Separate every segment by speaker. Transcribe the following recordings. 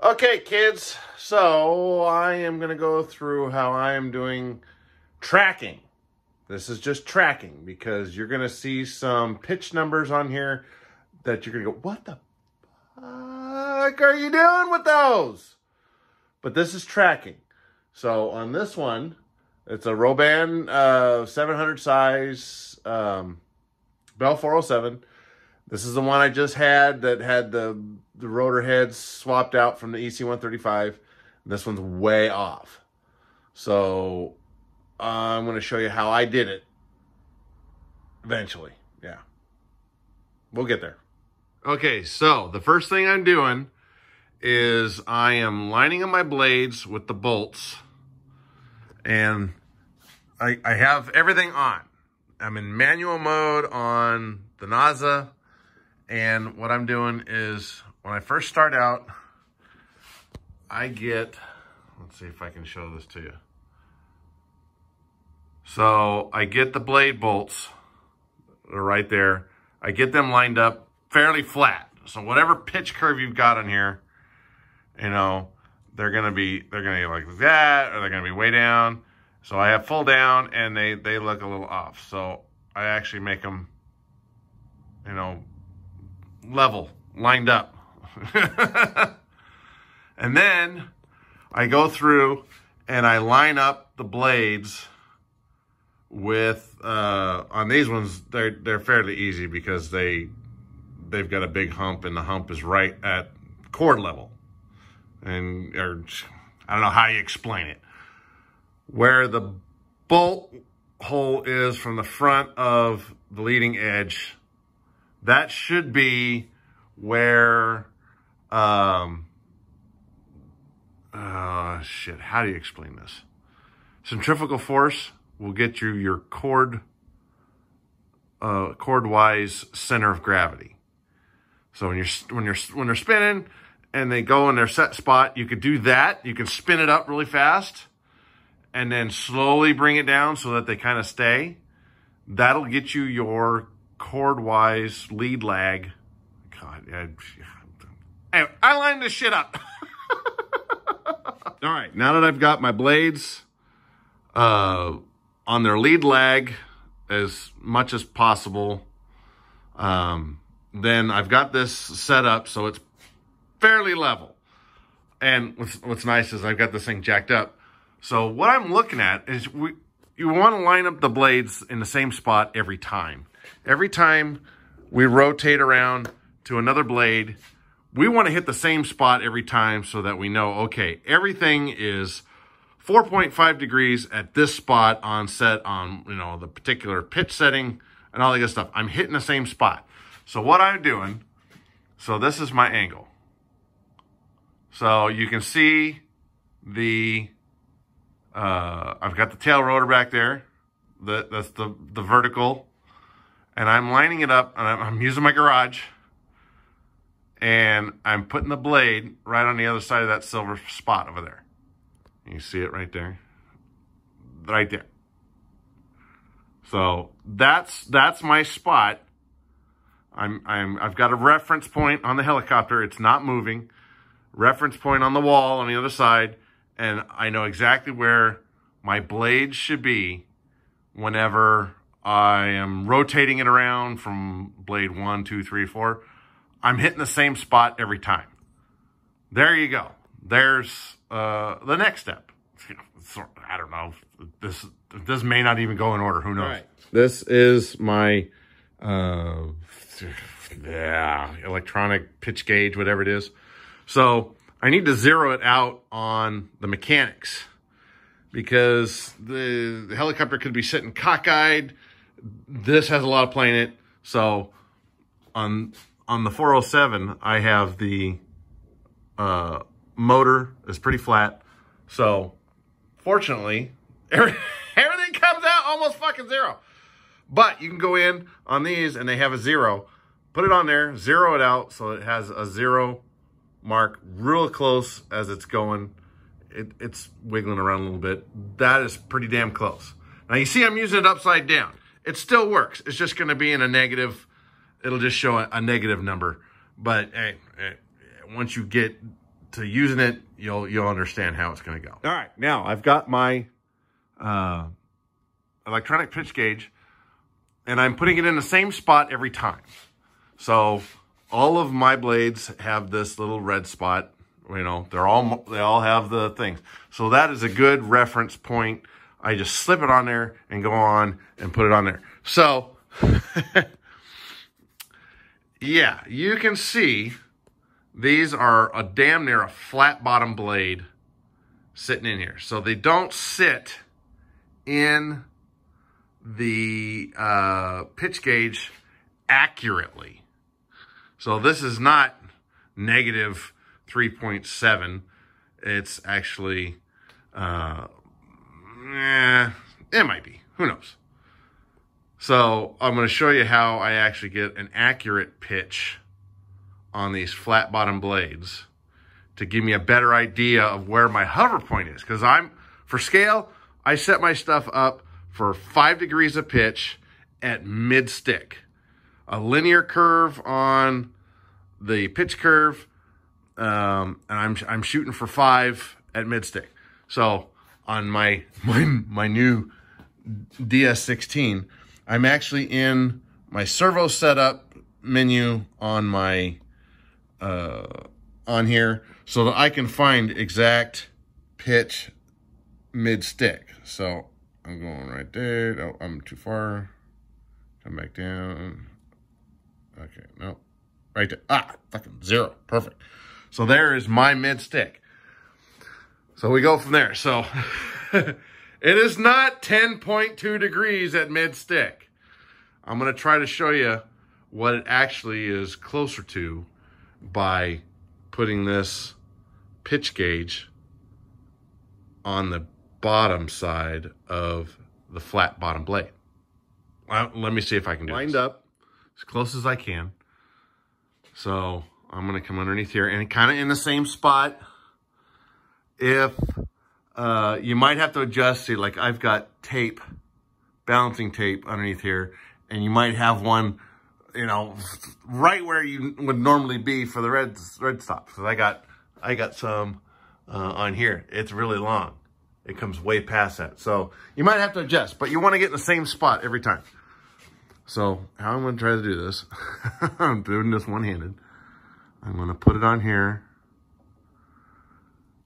Speaker 1: Okay, kids, so I am going to go through how I am doing tracking. This is just tracking because you're going to see some pitch numbers on here that you're going to go, what the fuck are you doing with those? But this is tracking. So on this one, it's a Roban 700 size Bell 407. This is the one I just had that had the rotor heads swapped out from the EC135. This one's way off. So I'm going to show you how I did it eventually. Yeah. We'll get there. Okay, so the first thing I'm doing is I am lining up my blades with the bolts. And I have everything on. I'm in manual mode on the NASA. And what I'm doing is, when I first start out, I get, let's see if I can show this to you. So I get the blade bolts, they're right there. I get them lined up fairly flat. So whatever pitch curve you've got on here, you know, they're gonna be like that, or they're gonna be way down. So I have full down, and they look a little off. So I actually make them, you know, level, lined up. And then I go through and I line up the blades with, on these ones, they're fairly easy because they've got a big hump, and the hump is right at cord level. And, or I don't know how you explain it. Where the bolt hole is from the front of the leading edge, that should be where, shit, how do you explain this? Centrifugal force will get you your chord-wise center of gravity. So when they're spinning and they go in their set spot, you could do that. You can spin it up really fast and then slowly bring it down so that they kind of stay. That'll get you your chord-wise lead lag. God, anyway, I lined this shit up. All right, now that I've got my blades on their lead lag as much as possible, then I've got this set up so it's fairly level. And what's nice is I've got this thing jacked up. So what I'm looking at is you want to line up the blades in the same spot every time. Every time we rotate around to another blade, we want to hit the same spot every time so that we know, okay, everything is 4.5 degrees at this spot on set on, you know, the particular pitch setting and all that good stuff. I'm hitting the same spot. So what I'm doing, so this is my angle. So you can see the, I've got the tail rotor back there. That's the vertical. And I'm lining it up, and I'm using my garage. And I'm putting the blade right on the other side of that silver spot over there. You see it right there? Right there. So that's my spot. I've got a reference point on the helicopter. It's not moving. Reference point on the wall on the other side. And I know exactly where my blade should be whenever I am rotating it around from blade 1, 2, 3, 4. I'm hitting the same spot every time. There you go. There's the next step. I don't know. This may not even go in order. Who knows? All right. This is my electronic pitch gauge, whatever it is. So I need to zero it out on the mechanics because the helicopter could be sitting cockeyed. This has a lot of play in it. So on the 407, I have the motor is pretty flat. So fortunately, everything comes out almost fucking zero. But you can go in on these and they have a zero. Put it on there, zero it out so it has a zero mark real close as it's going. It's wiggling around a little bit. That is pretty damn close. Now you see I'm using it upside down. It still works. It's just going to be in a negative. It'll just show a negative number. But hey, once you get to using it, you'll understand how it's going to go. All right, now I've got my electronic pitch gauge, and I'm putting it in the same spot every time. So all of my blades have this little red spot. You know, they all have the things. So that is a good reference point. I just slip it on there and go on and put it on there. So, yeah, you can see these are a damn near a flat bottom blade sitting in here. So they don't sit in the pitch gauge accurately. So this is not negative 3.7. It's actually, it might be. Who knows? So I'm going to show you how I actually get an accurate pitch on these flat bottom blades to give me a better idea of where my hover point is. Because for scale, I set my stuff up for 5 degrees of pitch at mid stick. A linear curve on the pitch curve, and I'm shooting for 5 at mid stick. So on my new DS16, I'm actually in my servo setup menu on my on here, so that I can find exact pitch mid stick. So I'm going right there. Oh, I'm too far. Come back down. Okay, no. Right there. Ah, fucking 0. Perfect. So there is my mid stick. So we go from there. So it is not 10.2 degrees at mid stick. I'm going to try to show you what it actually is closer to by putting this pitch gauge on the bottom side of the flat bottom blade. Well, let me see if I can do it. Lined up as close as I can. So I'm going to come underneath here and kind of in the same spot. If you might have to adjust, see, like I've got tape, balancing tape underneath here, and you might have one, you know, right where you would normally be for the red stop. So I got some on here. It's really long. It comes way past that. So you might have to adjust, but you want to get in the same spot every time. So how I'm going to try to do this, I'm doing this one-handed. I'm going to put it on here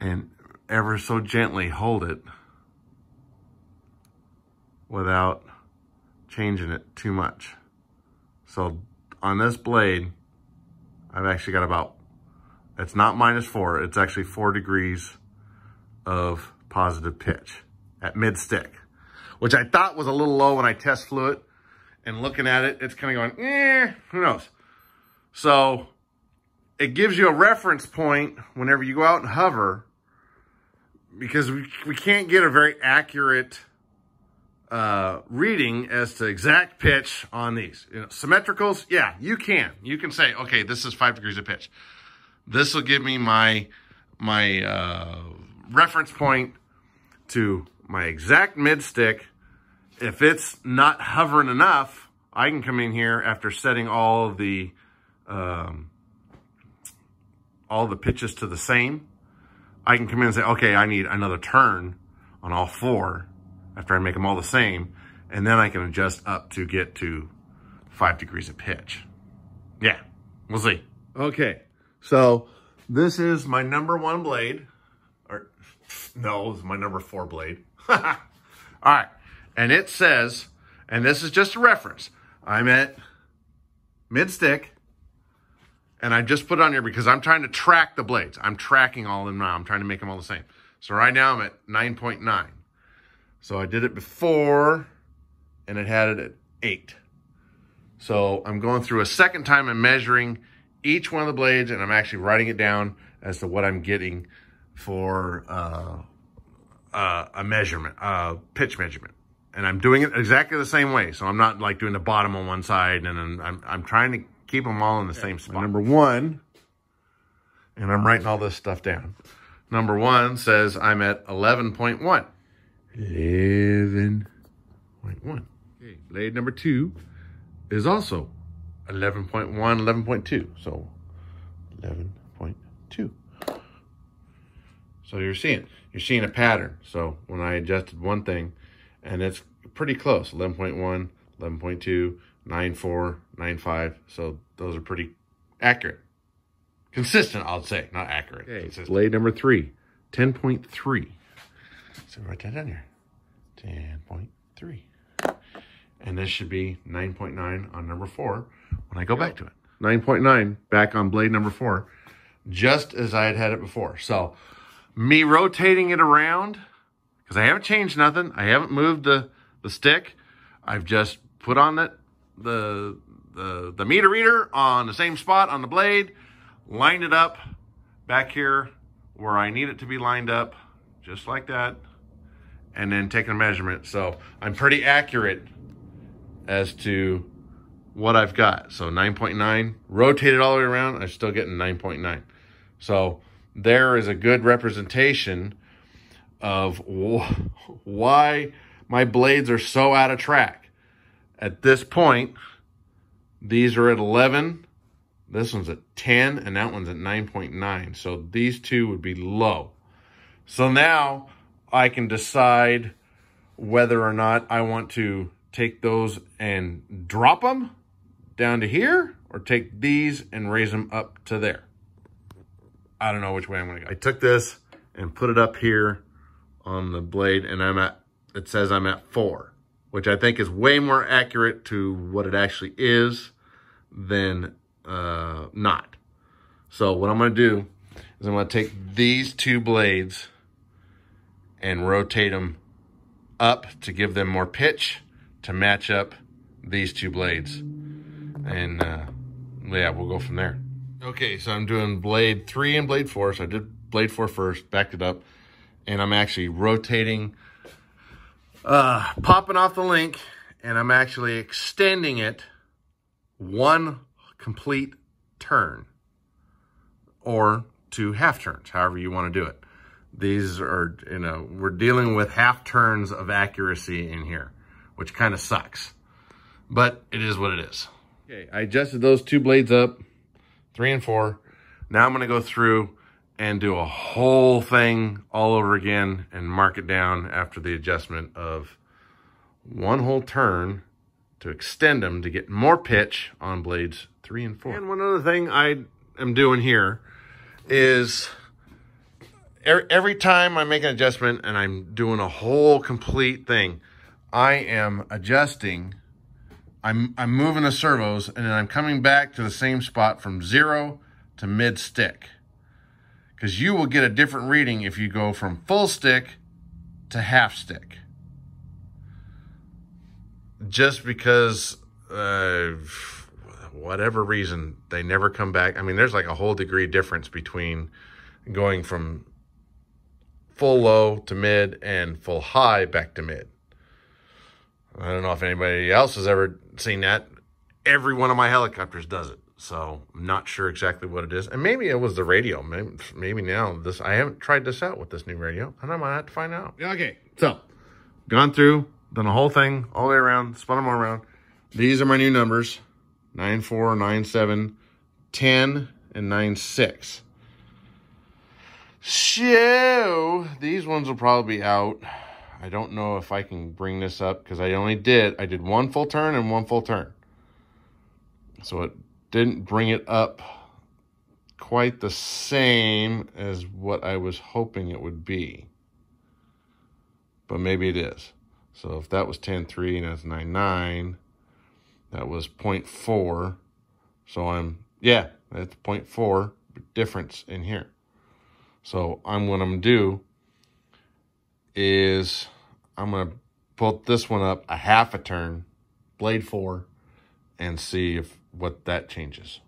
Speaker 1: and ever so gently hold it without changing it too much. So on this blade, I've actually got about, it's not -4, it's actually 4 degrees of positive pitch at mid stick, which I thought was a little low when I test flew it. And looking at it, it's kind of going, who knows? So it gives you a reference point whenever you go out and hover, because we can't get a very accurate reading as to exact pitch on these. You know, symmetricals, yeah, you can. You can say, okay, this is 5 degrees of pitch. This will give me my reference point to my exact mid stick. If it's not hovering enough, I can come in here after setting all the pitches to the same. I can come in and say, okay, I need another turn on all 4 after I make them all the same. And then I can adjust up to get to 5 degrees of pitch. Yeah, we'll see. Okay, so this is my number 1 blade. Or, no, it's my number 4 blade. All right. And it says, and this is just a reference, I'm at mid stick, and I just put it on here because I'm trying to track the blades. I'm tracking all of them now. I'm trying to make them all the same. So right now I'm at 9.9. So I did it before, and it had it at 8. So I'm going through a second time and measuring each one of the blades, and I'm actually writing it down as to what I'm getting for a measurement, pitch measurement. And I'm doing it exactly the same way. So I'm not like doing the bottom on one side, and then I'm trying to keep them all in the same spot. Number 1, and I'm writing all this stuff down. Number 1 says I'm at 11.1. 11.1. Okay, blade number 2 is also 11.1, 11.2. So 11.2. So you're seeing a pattern. So when I adjusted one thing, and it's pretty close, 11.1, 11.2, 9.4, 9.5. So those are pretty accurate. Consistent, I'll say, not accurate. Okay. Blade number 3, 10.3. So write that down here, 10.3. And this should be 9.9 on number 4 when I go back to it. 9.9 back on blade number 4, just as I had it before. So me rotating it around, because I haven't changed nothing. I haven't moved the stick. I've just put on the meter reader on the same spot on the blade, lined it up back here where I need it to be lined up, just like that, and then taking a measurement. So I'm pretty accurate as to what I've got. So 9.9, rotated all the way around, I'm still getting 9.9. So there is a good representation of why my blades are so out of track. At this point, these are at 11, this one's at 10, and that one's at 9.9. So these two would be low. So now I can decide whether or not I want to take those and drop them down to here, or take these and raise them up to there. I don't know which way I'm gonna go. I took this and put it up here on the blade, and it says I'm at 4, which I think is way more accurate to what it actually is than not. So what I'm gonna do is I'm gonna take these two blades and rotate them up to give them more pitch to match up these two blades. And yeah, we'll go from there. Okay, so I'm doing blade 3 and blade 4. So I did blade 4 first, backed it up, and I'm actually rotating, popping off the link, and I'm actually extending it one complete turn, or 2 half turns, however you want to do it. These are, you know, we're dealing with half turns of accuracy in here, which kind of sucks, but it is what it is. Okay, I adjusted those 2 blades up, 3 and 4. Now I'm gonna go through and do a whole thing all over again and mark it down after the adjustment of 1 whole turn to extend them to get more pitch on blades 3 and 4. And one other thing I am doing here is every time I make an adjustment and I'm doing a whole complete thing, I am adjusting, I'm moving the servos, and then I'm coming back to the same spot from 0 to mid stick. Because you will get a different reading if you go from full stick to half stick. Just because, whatever reason, they never come back. I mean, there's like a whole degree difference between going from full low to mid and full high back to mid. I don't know if anybody else has ever seen that. Every one of my helicopters does it. So I'm not sure exactly what it is. And maybe it was the radio. Maybe now this, I haven't tried this out with this new radio, and I might have to find out. Okay, so gone through, done the whole thing all the way around, spun them all around. These are my new numbers, 9.4, 9.7, 10, and 9.6. So these ones will probably be out. I don't know if I can bring this up because I did 1 full turn and 1 full turn. So it didn't bring it up quite the same as what I was hoping it would be. But maybe it is. So if that was 10.3 and that's 9.9, that was 0.4. So yeah, that's 0.4 difference in here. So what I'm going to do is I'm going to put this one up a half a turn, blade 4, and see what that changes.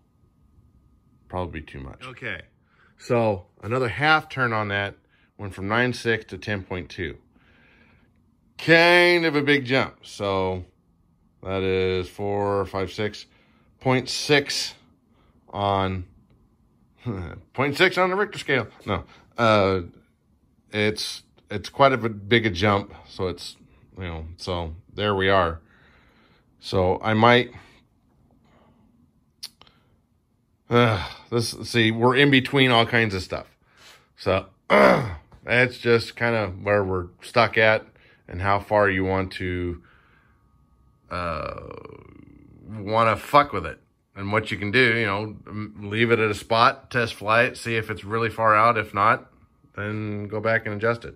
Speaker 1: Probably too much. Okay, so another half turn on that went from 9.6 to 10.2. Kind of a big jump. So that is 4, 5, 6, 0.6 on 0.6 on the Richter scale. No, it's quite a big a jump. So it's, you know, so there we are. So I might, see, we're in between all kinds of stuff. So It's just kind of where we're stuck at and how far you want to fuck with it. And what you can do, you know, leave it at a spot, test fly it, see if it's really far out. If not, then go back and adjust it.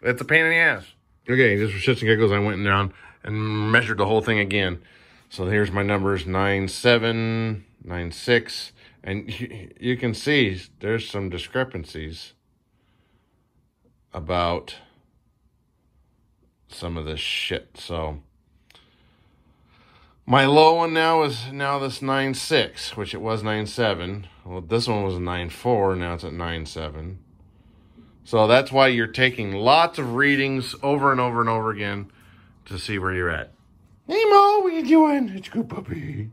Speaker 1: It's a pain in the ass. Okay, just for shits and giggles, I went down and measured the whole thing again. So here's my numbers, 9.7, 9.6. And you can see there's some discrepancies about some of this shit. So my low one now is this 9.6, which it was 9.7. Well, this one was a 9.4. Now it's at 9.7. So that's why you're taking lots of readings over and over and over again to see where you're at. Hey, Mo, what you doing? It's good, puppy.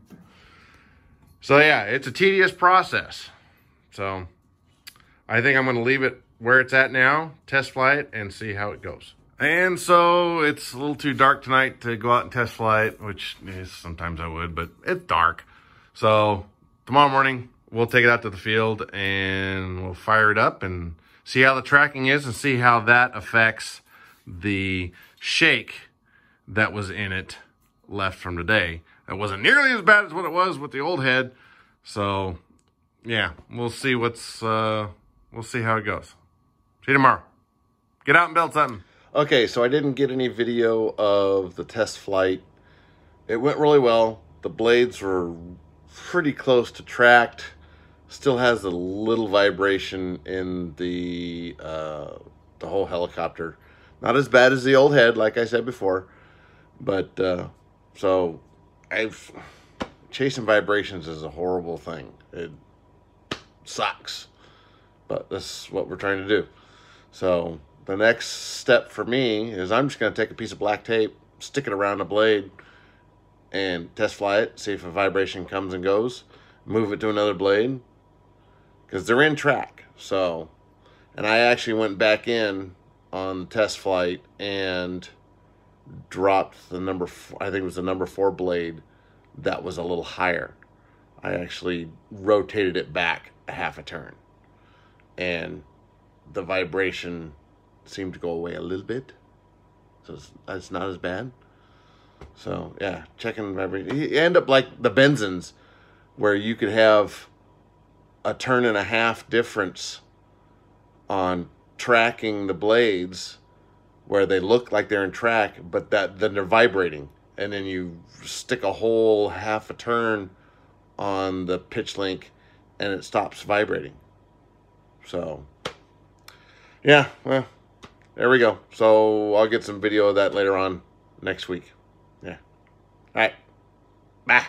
Speaker 1: So, yeah, it's a tedious process. So I think I'm going to leave it where it's at now, test fly it, and see how it goes. And so it's a little too dark tonight to go out and test fly it, which is, sometimes I would, but it's dark. So tomorrow morning, we'll take it out to the field and we'll fire it up and see how the tracking is and see how that affects the shake that was in it left from today. It wasn't nearly as bad as what it was with the old head. So yeah, we'll see we'll see how it goes. See you tomorrow. Get out and build something. Okay, so I didn't get any video of the test flight. It went really well. The blades were pretty close to tracked. Still has a little vibration in the whole helicopter. Not as bad as the old head, like I said before. But, so, chasing vibrations is a horrible thing. It sucks. But this is what we're trying to do. So, the next step for me is I'm just going to take a piece of black tape, stick it around the blade, and test fly it, see if a vibration comes and goes, move it to another blade, because they're in track. So, and I actually went back in on the test flight and dropped the number, I think it was the number 4 blade that was a little higher. I actually rotated it back a half a turn, and the vibration seemed to go away a little bit, so it's not as bad. So yeah, checking vibration. You end up like the benzins, where you could have a turn and a half difference on tracking the blades, where they look like they're in track, but then they're vibrating, and then you stick a whole half a turn on the pitch link, and it stops vibrating. So yeah, well, there we go. So I'll get some video of that later on next week. Yeah. All right. Bye.